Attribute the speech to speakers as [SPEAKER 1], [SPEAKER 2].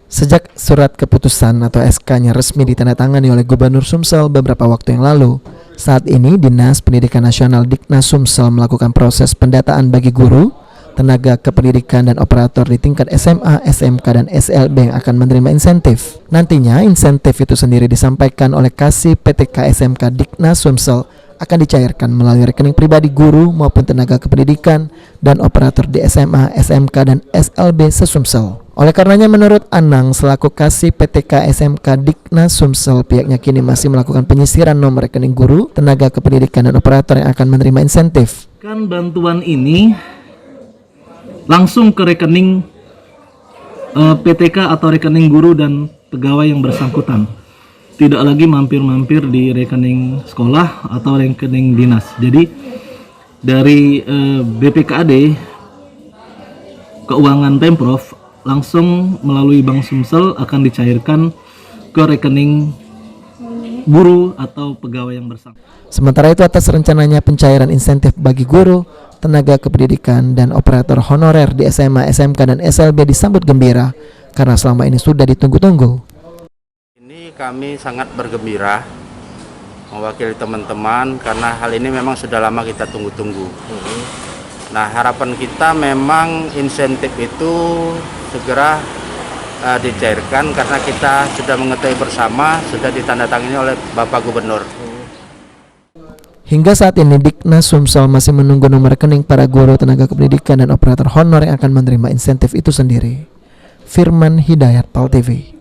[SPEAKER 1] Sejak surat keputusan atau SK-nya resmi ditandatangani oleh Gubernur Sumsel beberapa waktu yang lalu, saat ini Dinas Pendidikan Nasional Diknas Sumsel melakukan proses pendataan bagi guru, tenaga kependidikan dan operator di tingkat SMA, SMK, dan SLB yang akan menerima insentif. Nantinya insentif itu sendiri disampaikan oleh Kasih PTK SMK Diknas Sumsel akan dicairkan melalui rekening pribadi guru maupun tenaga kependidikan dan operator di SMA, SMK, dan SLB se-Sumsel. Oleh karenanya menurut Anang selaku Kasih PTK SMK Diknas Sumsel, pihaknya kini masih melakukan penyisiran nomor rekening guru, tenaga kependidikan, dan operator yang akan menerima insentif.
[SPEAKER 2] Kan bantuan ini langsung ke rekening PTK atau rekening guru dan pegawai yang bersangkutan. Tidak lagi mampir-mampir di rekening sekolah atau rekening dinas. Jadi dari BPKAD keuangan Pemprov langsung melalui Bank Sumsel akan dicairkan ke rekening guru atau pegawai yang bersangkutan.
[SPEAKER 1] Sementara itu atas rencananya pencairan insentif bagi guru, tenaga kependidikan, dan operator honorer di SMA, SMK, dan SLB disambut gembira karena selama ini sudah ditunggu-tunggu.
[SPEAKER 3] Ini kami sangat bergembira mewakili teman-teman karena hal ini memang sudah lama kita tunggu-tunggu. Nah, harapan kita memang insentif itu segera dicairkan karena kita sudah mengetahui bersama, sudah ditandatangani oleh Bapak Gubernur.
[SPEAKER 1] Hingga saat ini Diknas Sumsel masih menunggu nomor rekening para guru, tenaga kependidikan, dan operator honor yang akan menerima insentif itu sendiri. Firman Hidayat, PAL TV.